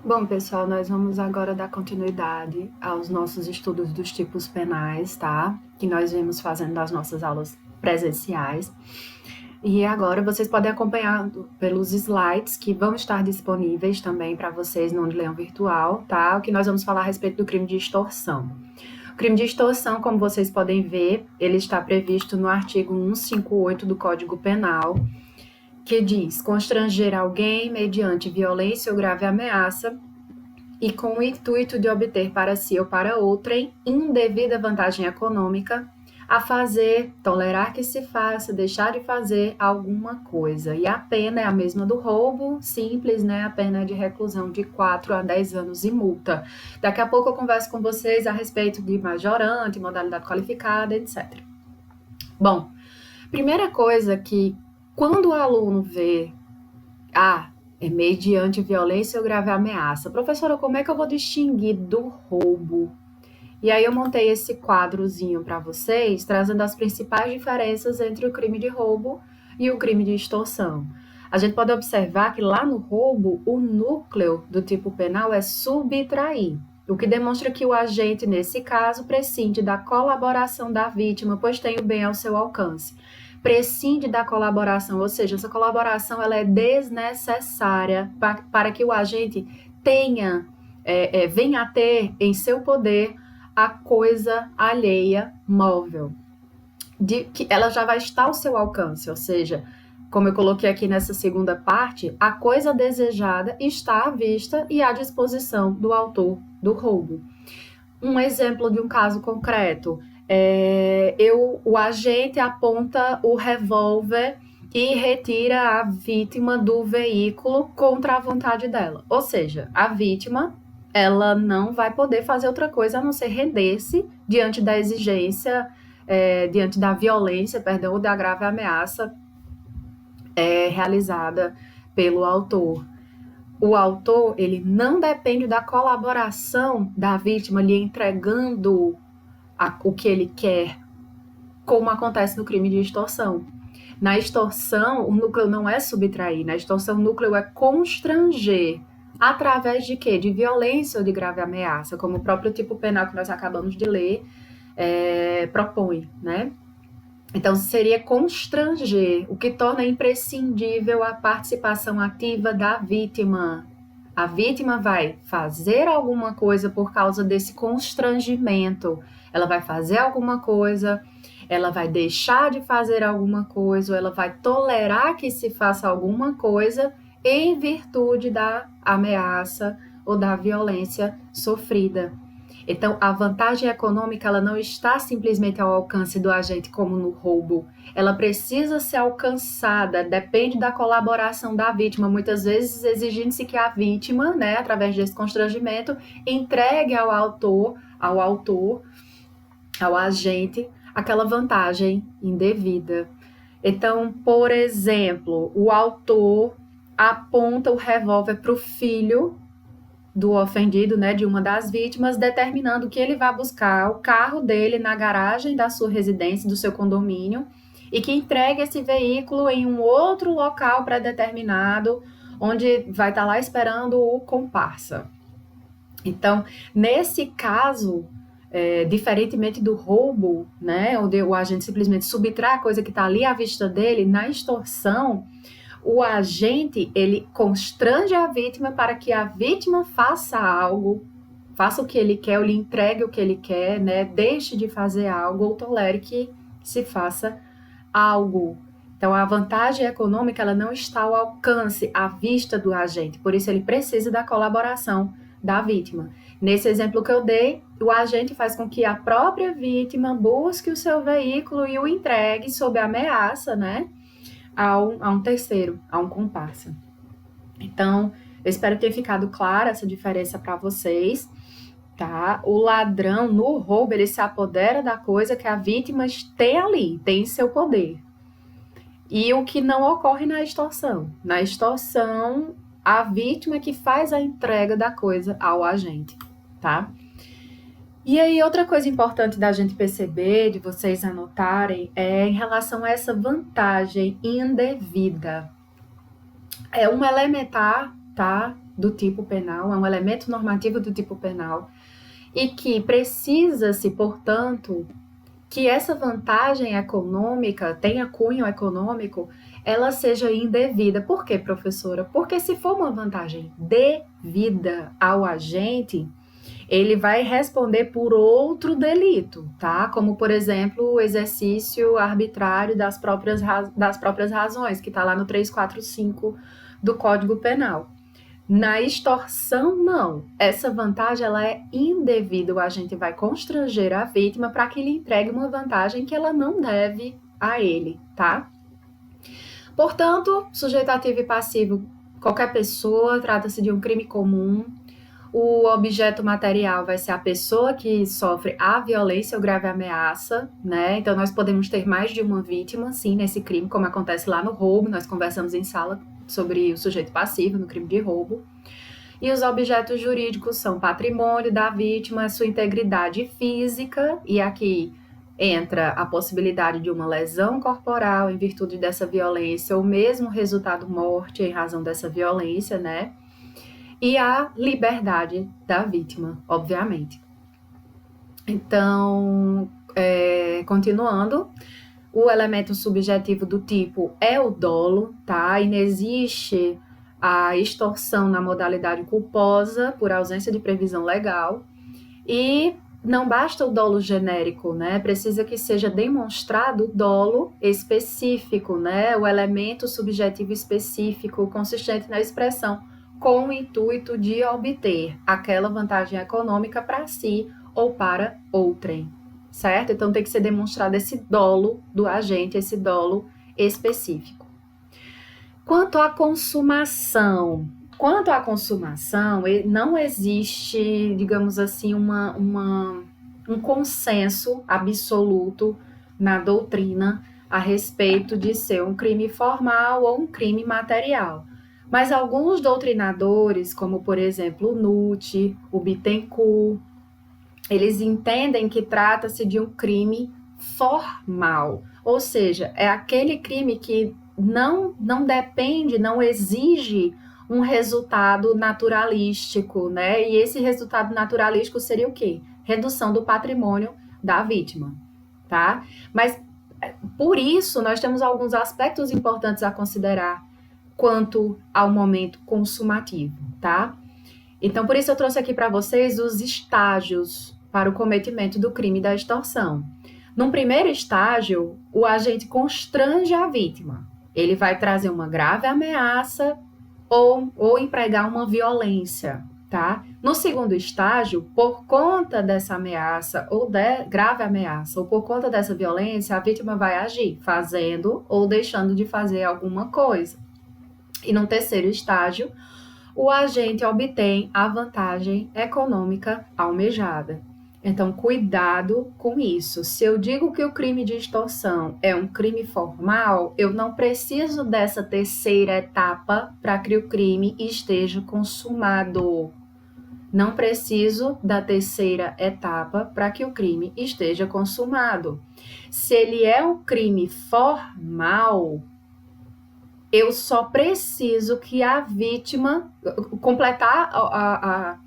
Bom, pessoal, nós vamos agora dar continuidade aos nossos estudos dos tipos penais, tá? Que nós vimos fazendo nas nossas aulas presenciais. E agora vocês podem acompanhar pelos slides que vão estar disponíveis também para vocês no Leão Virtual, tá? O que nós vamos falar a respeito do crime de extorsão. O crime de extorsão, como vocês podem ver, ele está previsto no artigo 158 do Código Penal, que diz: constranger alguém mediante violência ou grave ameaça e com o intuito de obter para si ou para outrem indevida vantagem econômica, a fazer, tolerar que se faça, deixar de fazer alguma coisa. E a pena é a mesma do roubo, simples, né? A pena é de reclusão de 4 a 10 anos e multa. Daqui a pouco eu converso com vocês a respeito de majorante, modalidade qualificada, etc. Bom, primeira coisa que quando o aluno vê é mediante violência ou grave ameaça. Professora, como é que eu vou distinguir do roubo? E aí eu montei esse quadrozinho para vocês, trazendo as principais diferenças entre o crime de roubo e o crime de extorsão. A gente pode observar que lá no roubo, o núcleo do tipo penal é subtrair, o que demonstra que o agente, nesse caso, prescinde da colaboração da vítima, pois tem o bem ao seu alcance. Prescinde da colaboração, ou seja, essa colaboração ela é desnecessária para que o agente venha a ter em seu poder a coisa alheia móvel, de que ela já vai estar ao seu alcance, ou seja, como eu coloquei aqui nessa segunda parte, a coisa desejada está à vista e à disposição do autor do roubo. Um exemplo de um caso concreto, o agente aponta o revólver e retira a vítima do veículo contra a vontade dela. Ou seja, a vítima ela não vai poder fazer outra coisa a não ser render-se diante da exigência, diante da violência, ou da grave ameaça realizada pelo autor. O autor, ele não depende da colaboração da vítima lhe entregando o que ele quer, como acontece no crime de extorsão. Na extorsão, o núcleo não é subtrair, na extorsão o núcleo é constranger. Através de quê? De violência ou de grave ameaça, como o próprio tipo penal que nós acabamos de ler propõe, né? Então, seria constranger, o que torna imprescindível a participação ativa da vítima. A vítima vai fazer alguma coisa por causa desse constrangimento. Ela vai fazer alguma coisa, ela vai deixar de fazer alguma coisa, ou ela vai tolerar que se faça alguma coisa em virtude da ameaça ou da violência sofrida. Então, a vantagem econômica ela não está simplesmente ao alcance do agente como no roubo. Ela precisa ser alcançada, depende da colaboração da vítima, muitas vezes exigindo-se que a vítima, né, através desse constrangimento, entregue ao agente, aquela vantagem indevida. Então, por exemplo, o autor aponta o revólver para o filho do ofendido, né, de uma das vítimas, determinando que ele vá buscar o carro dele na garagem da sua residência, do seu condomínio, e que entregue esse veículo em um outro local pré-determinado, onde vai estar lá esperando o comparsa. Então, nesse caso, diferentemente do roubo, né, onde o agente simplesmente subtrai a coisa que está ali à vista dele, na extorsão, o agente, ele constrange a vítima para que a vítima faça algo, faça o que ele quer, ou lhe entregue o que ele quer, né? Deixe de fazer algo ou tolere que se faça algo. Então, a vantagem econômica, ela não está ao alcance, à vista do agente, por isso ele precisa da colaboração da vítima. Nesse exemplo que eu dei, o agente faz com que a própria vítima busque o seu veículo e o entregue sob ameaça, né? A um terceiro, a um comparsa. Então, eu espero ter ficado clara essa diferença para vocês, tá? O ladrão, no roubo, ele se apodera da coisa que a vítima tem ali, tem em seu poder. E o que não ocorre na extorsão. Na extorsão, a vítima é que faz a entrega da coisa ao agente, tá? E aí, outra coisa importante da gente perceber, de vocês anotarem, é em relação a essa vantagem indevida. É uma elementar, tá? do tipo penal, é um elemento normativo do tipo penal, e que precisa-se, portanto, que essa vantagem econômica, tenha cunho econômico, ela seja indevida. Por quê, professora? Porque se for uma vantagem devida ao agente, ele vai responder por outro delito, tá? Como, por exemplo, o exercício arbitrário das próprias razões, que está lá no 345 do Código Penal. Na extorsão, não. Essa vantagem ela é indevida. O agente vai constranger a vítima para que lhe entregue uma vantagem que ela não deve a ele, tá? Portanto, sujeito ativo e passivo, qualquer pessoa, trata-se de um crime comum. O objeto material vai ser a pessoa que sofre a violência ou grave ameaça, né? Então, nós podemos ter mais de uma vítima, sim, nesse crime, como acontece lá no roubo. Nós conversamos em sala sobre o sujeito passivo no crime de roubo. E os objetos jurídicos são patrimônio da vítima, sua integridade física, e aqui entra a possibilidade de uma lesão corporal em virtude dessa violência, ou mesmo resultado morte em razão dessa violência, né? E a liberdade da vítima, obviamente. Então, continuando, o elemento subjetivo do tipo é o dolo, tá? E não existe a extorsão na modalidade culposa por ausência de previsão legal. E não basta o dolo genérico, né? Precisa que seja demonstrado o dolo específico, né? O elemento subjetivo específico consistente na expressão com o intuito de obter aquela vantagem econômica para si ou para outrem, certo? Então tem que ser demonstrado esse dolo do agente, esse dolo específico. Quanto à consumação, não existe, digamos assim, um consenso absoluto na doutrina a respeito de ser um crime formal ou um crime material. Mas alguns doutrinadores, como por exemplo o Nutt, o Bittencourt, eles entendem que trata-se de um crime formal, ou seja, é aquele crime que não depende, não exige um resultado naturalístico, né? E esse resultado naturalístico seria o quê? Redução do patrimônio da vítima, tá? Mas por isso nós temos alguns aspectos importantes a considerar quanto ao momento consumativo, tá? Então, por isso eu trouxe aqui para vocês os estágios para o cometimento do crime da extorsão. Num primeiro estágio, o agente constrange a vítima. Ele vai trazer uma grave ameaça ou empregar uma violência, tá? No segundo estágio, por conta dessa ameaça grave ameaça ou por conta dessa violência, a vítima vai agir, fazendo ou deixando de fazer alguma coisa. E no terceiro estágio, o agente obtém a vantagem econômica almejada. Então, cuidado com isso. Se eu digo que o crime de extorsão é um crime formal, eu não preciso dessa terceira etapa para que o crime esteja consumado. Não preciso da terceira etapa para que o crime esteja consumado. Se ele é um crime formal, eu só preciso que a vítima completar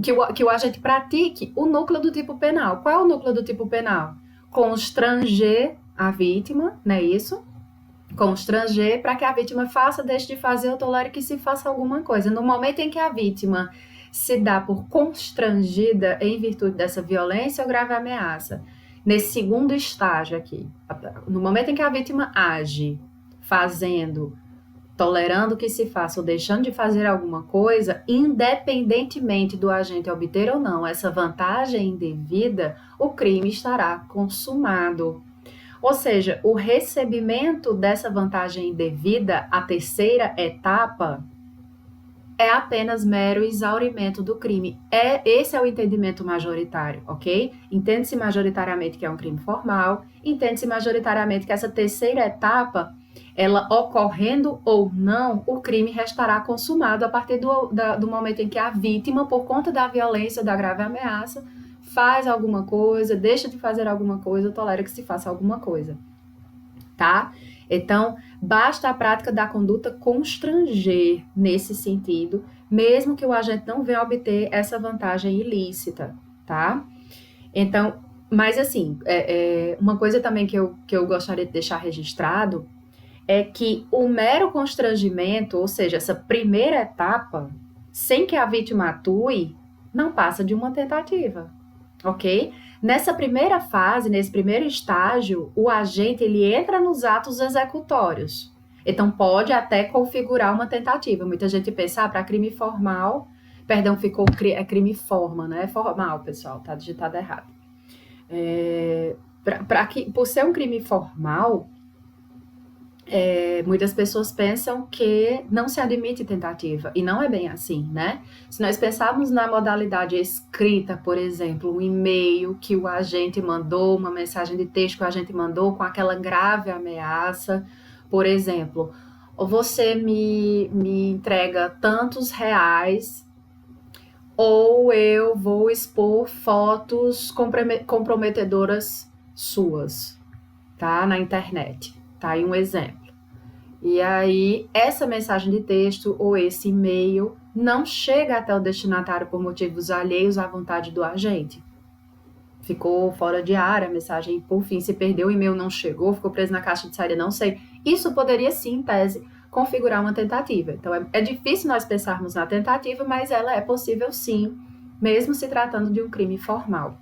que o agente pratique o núcleo do tipo penal. Qual é o núcleo do tipo penal? Constranger a vítima, não é isso? Constranger para que a vítima faça, deixe de fazer ou tolere que se faça alguma coisa. No momento em que a vítima se dá por constrangida em virtude dessa violência ou grave ameaça, nesse segundo estágio aqui, no momento em que a vítima age, fazendo, tolerando que se faça ou deixando de fazer alguma coisa, independentemente do agente obter ou não essa vantagem indevida, o crime estará consumado. Ou seja, o recebimento dessa vantagem indevida, a terceira etapa, é apenas mero exaurimento do crime. Esse é o entendimento majoritário, ok? Entende-se majoritariamente que é um crime formal, entende-se majoritariamente que essa terceira etapa, ela ocorrendo ou não, o crime restará consumado a partir do momento em que a vítima, por conta da violência, da grave ameaça, faz alguma coisa, deixa de fazer alguma coisa, tolera que se faça alguma coisa, tá? Então, basta a prática da conduta constranger nesse sentido, mesmo que o agente não venha obter essa vantagem ilícita, tá? Então, mas assim, uma coisa também que eu gostaria de deixar registrado é que o mero constrangimento, ou seja, essa primeira etapa, sem que a vítima atue, não passa de uma tentativa, ok? Nessa primeira fase, nesse primeiro estágio, o agente ele entra nos atos executórios. Então, pode até configurar uma tentativa. Muita gente pensa, para crime formal, perdão, ficou crime forma, né? É formal, pessoal, tá digitado errado. Por ser um crime formal, muitas pessoas pensam que não se admite tentativa, e não é bem assim, né? Se nós pensarmos na modalidade escrita, por exemplo, um e-mail que o agente mandou, uma mensagem de texto que o agente mandou com aquela grave ameaça, por exemplo, ou você me entrega tantos reais, ou eu vou expor fotos comprometedoras suas, tá? Na internet. Tá aí um exemplo. E aí, essa mensagem de texto ou esse e-mail não chega até o destinatário por motivos alheios à vontade do agente. Ficou fora de área, a mensagem, por fim, se perdeu, o e-mail não chegou, ficou preso na caixa de saída, não sei. Isso poderia, sim, em tese, configurar uma tentativa. Então, é difícil nós pensarmos na tentativa, mas ela é possível, sim, mesmo se tratando de um crime formal.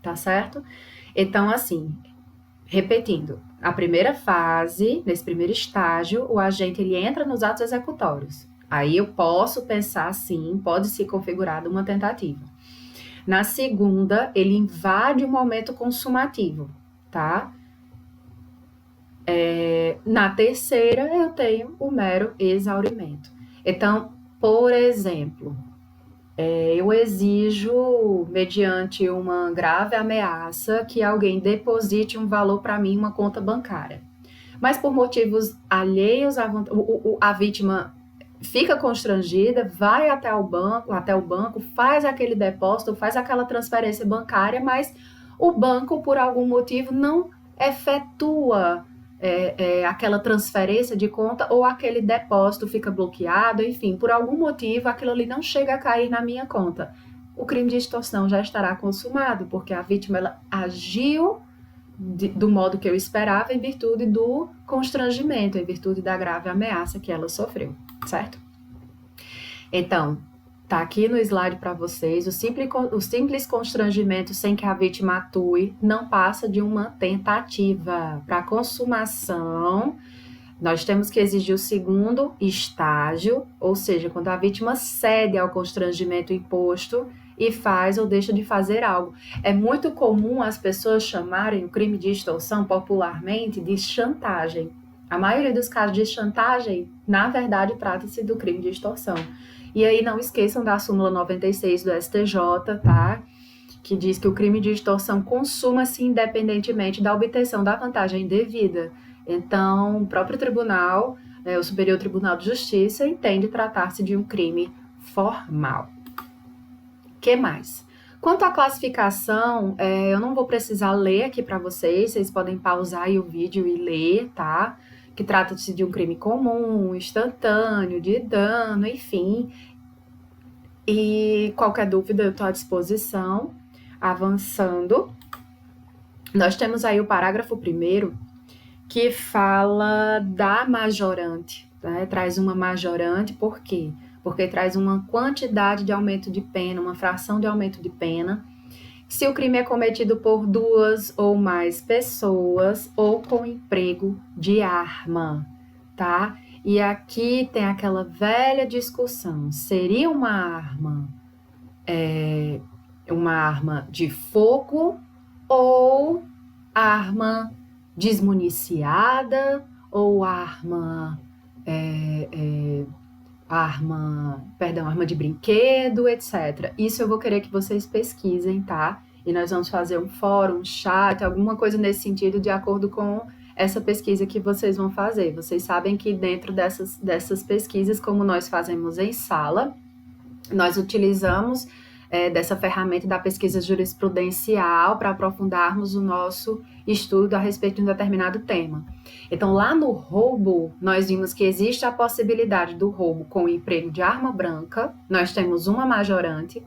Tá certo? Então, assim, repetindo, a primeira fase, nesse primeiro estágio, o agente ele entra nos atos executórios. Aí eu posso pensar, sim, pode ser configurada uma tentativa. Na segunda, ele invade o momento consumativo, tá? Na terceira, eu tenho o mero exaurimento. Então, por exemplo, eu exijo, mediante uma grave ameaça, que alguém deposite um valor para mim em uma conta bancária. Mas por motivos alheios a vítima fica constrangida, vai até o banco, faz aquele depósito, faz aquela transferência bancária, mas o banco, por algum motivo, não efetua aquela transferência de conta ou aquele depósito fica bloqueado, enfim, por algum motivo aquilo ali não chega a cair na minha conta. O crime de extorsão já estará consumado, porque a vítima ela agiu do modo que eu esperava em virtude do constrangimento, em virtude da grave ameaça que ela sofreu, certo? Então, tá aqui no slide para vocês, o simples constrangimento sem que a vítima atue não passa de uma tentativa. Para consumação, nós temos que exigir o segundo estágio, ou seja, quando a vítima cede ao constrangimento imposto e faz ou deixa de fazer algo. É muito comum as pessoas chamarem o crime de extorsão popularmente de chantagem. A maioria dos casos de chantagem, na verdade, trata-se do crime de extorsão. E aí não esqueçam da súmula 96 do STJ, tá? Que diz que o crime de extorsão consuma-se independentemente da obtenção da vantagem devida. Então, o próprio tribunal, o Superior Tribunal de Justiça, entende tratar-se de um crime formal. Que mais? Quanto à classificação, eu não vou precisar ler aqui para vocês podem pausar aí o vídeo e ler, tá? Que trata-se de um crime comum, instantâneo, de dano, enfim. E qualquer dúvida eu estou à disposição. Avançando, nós temos aí o parágrafo 1º, que fala da majorante, né? Traz uma majorante, por quê? Porque traz uma quantidade de aumento de pena, uma fração de aumento de pena, se o crime é cometido por 2 ou mais pessoas ou com emprego de arma, tá? E aqui tem aquela velha discussão, seria uma arma de fogo ou arma desmuniciada ou arma de brinquedo, etc. Isso eu vou querer que vocês pesquisem, tá? E nós vamos fazer um fórum, um chat, alguma coisa nesse sentido, de acordo com essa pesquisa que vocês vão fazer. Vocês sabem que dentro dessas pesquisas, como nós fazemos em sala, nós utilizamos dessa ferramenta da pesquisa jurisprudencial para aprofundarmos o nosso estudo a respeito de um determinado tema. Então, lá no roubo, nós vimos que existe a possibilidade do roubo com o emprego de arma branca. Nós temos uma majorante.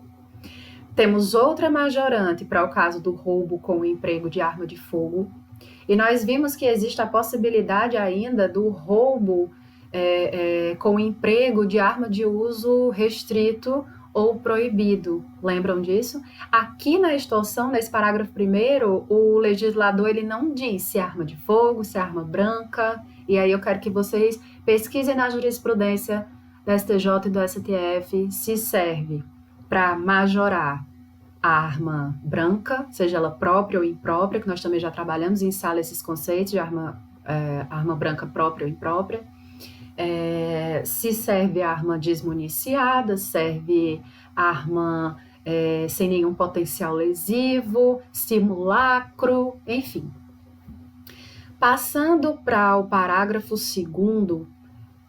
Temos outra majorante para o caso do roubo com o emprego de arma de fogo. E nós vimos que existe a possibilidade ainda do roubo com o emprego de arma de uso restrito ou proibido. Lembram disso? Aqui na extorsão, nesse parágrafo 1º, o legislador ele não diz se é arma de fogo, se é arma branca, e aí eu quero que vocês pesquisem na jurisprudência do STJ e do STF se serve para majorar a arma branca, seja ela própria ou imprópria, que nós também já trabalhamos em sala esses conceitos de arma branca própria ou imprópria. Se serve arma desmuniciada, serve arma sem nenhum potencial lesivo, simulacro, enfim. Passando para o parágrafo 2º,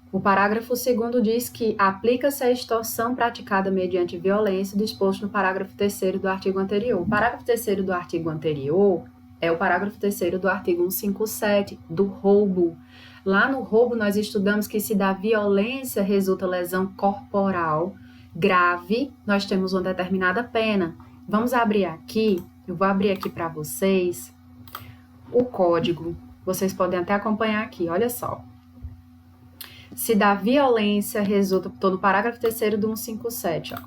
o parágrafo 2º diz que aplica-se a extorsão praticada mediante violência disposto no parágrafo 3º do artigo anterior. O parágrafo 3º do artigo anterior é o parágrafo 3º do artigo 157, do roubo. Lá no roubo, nós estudamos que se da violência resulta lesão corporal grave, nós temos uma determinada pena. Vamos abrir aqui, eu vou abrir aqui para vocês o código. Vocês podem até acompanhar aqui, olha só. Se da violência resulta, estou no parágrafo 3º do 157, ó.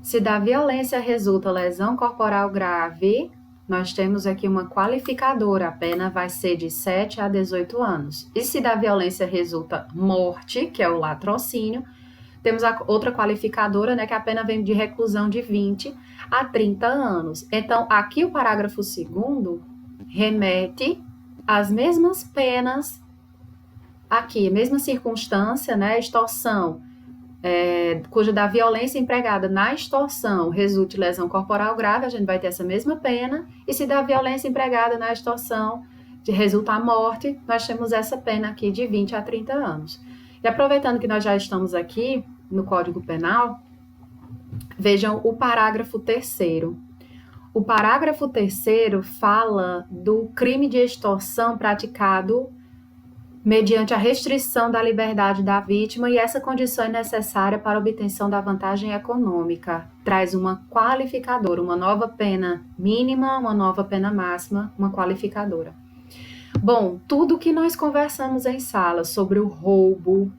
Se da violência resulta lesão corporal grave, nós temos aqui uma qualificadora, a pena vai ser de 7 a 18 anos. E se da violência resulta morte, que é o latrocínio, temos a outra qualificadora, né, que a pena vem de reclusão de 20 a 30 anos. Então, aqui o parágrafo 2º remete às mesmas penas, aqui, mesma circunstância, né, extorsão, cuja da violência empregada na extorsão resulte lesão corporal grave, a gente vai ter essa mesma pena, e se da violência empregada na extorsão resulta a morte, nós temos essa pena aqui de 20 a 30 anos. E aproveitando que nós já estamos aqui no Código Penal, vejam o parágrafo 3º. O parágrafo 3º fala do crime de extorsão praticado mediante a restrição da liberdade da vítima, e essa condição é necessária para a obtenção da vantagem econômica. Traz uma qualificadora, uma nova pena mínima, uma nova pena máxima, uma qualificadora. Bom, tudo que nós conversamos em sala sobre o roubo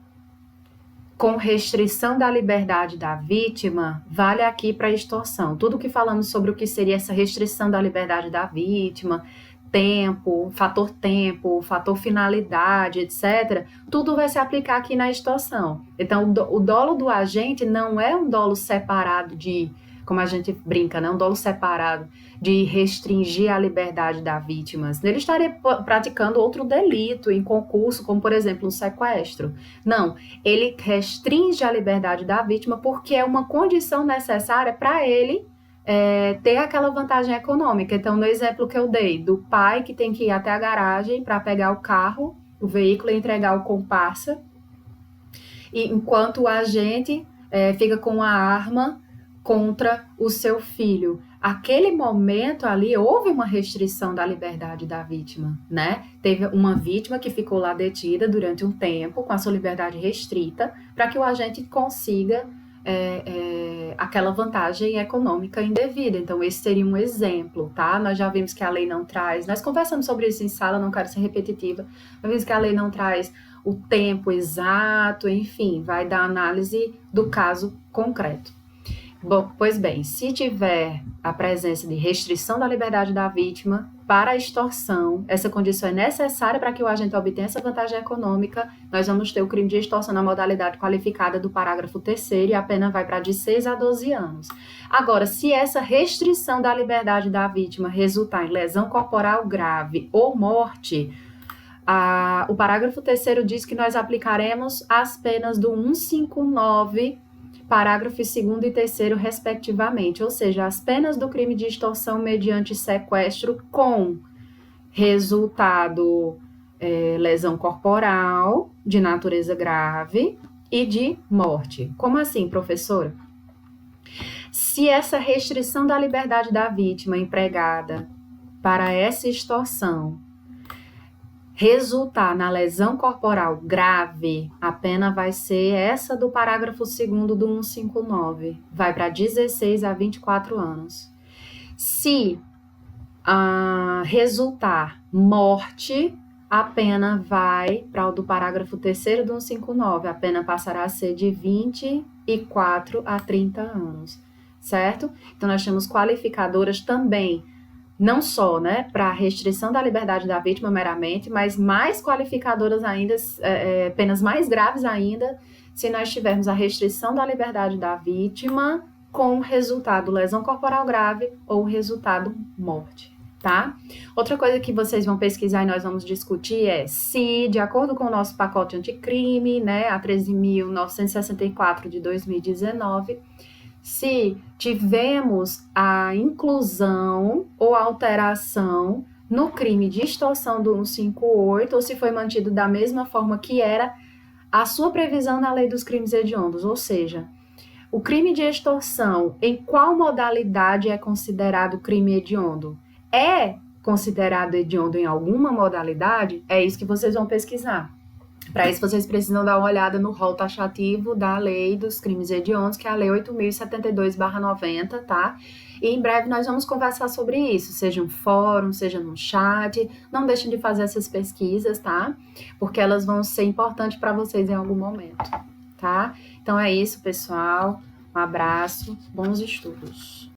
com restrição da liberdade da vítima, vale aqui para a extorsão. Tudo que falamos sobre o que seria essa restrição da liberdade da vítima, tempo, fator finalidade, etc., tudo vai se aplicar aqui na extorsão. Então, o dolo do agente não é um dolo separado de, como a gente brinca, né? Um dolo separado de restringir a liberdade da vítima. Ele estaria praticando outro delito em concurso, como, por exemplo, um sequestro. Não, ele restringe a liberdade da vítima porque é uma condição necessária para ele ter aquela vantagem econômica. Então, no exemplo que eu dei, do pai que tem que ir até a garagem para pegar o carro, o veículo e entregar o comparsa, e enquanto o agente fica com a arma contra o seu filho. Aquele momento ali, houve uma restrição da liberdade da vítima, né? Teve uma vítima que ficou lá detida durante um tempo, com a sua liberdade restrita, para que o agente consiga aquela vantagem econômica indevida. Então, esse seria um exemplo, tá? Nós já vimos que a lei não traz, nós conversamos sobre isso em sala, não quero ser repetitiva, nós vimos que a lei não traz o tempo exato, enfim, vai dar análise do caso concreto. Bom, pois bem, se tiver a presença de restrição da liberdade da vítima para a extorsão, essa condição é necessária para que o agente obtenha essa vantagem econômica, nós vamos ter o crime de extorsão na modalidade qualificada do parágrafo 3º e a pena vai para de 6 a 12 anos. Agora, se essa restrição da liberdade da vítima resultar em lesão corporal grave ou morte, o parágrafo 3º diz que nós aplicaremos as penas do 159, parágrafos 2º e 3º, respectivamente, ou seja, as penas do crime de extorsão mediante sequestro com resultado lesão corporal de natureza grave e de morte. Como assim, professora? Se essa restrição da liberdade da vítima empregada para essa extorsão resultar na lesão corporal grave, a pena vai ser essa do parágrafo 2º do 159, vai para 16 a 24 anos. Se resultar morte, a pena vai para o do parágrafo 3º do 159, a pena passará a ser de 24 a 30 anos, certo? Então, nós temos qualificadoras também, não só, né, para restrição da liberdade da vítima meramente, mas mais qualificadoras ainda, penas mais graves ainda, se nós tivermos a restrição da liberdade da vítima com resultado lesão corporal grave ou resultado morte, tá? Outra coisa que vocês vão pesquisar e nós vamos discutir é se, de acordo com o nosso pacote anticrime, né, a 13.964 de 2019, se tivemos a inclusão ou alteração no crime de extorsão do 158, ou se foi mantido da mesma forma que era a sua previsão na lei dos crimes hediondos, ou seja, o crime de extorsão, em qual modalidade é considerado crime hediondo? É considerado hediondo em alguma modalidade? É isso que vocês vão pesquisar. Para isso, vocês precisam dar uma olhada no rol taxativo da lei dos crimes hediondos, que é a lei 8.072/90, tá? E em breve nós vamos conversar sobre isso, seja um fórum, seja no chat. Não deixem de fazer essas pesquisas, tá? Porque elas vão ser importantes para vocês em algum momento, tá? Então é isso, pessoal. Um abraço, bons estudos.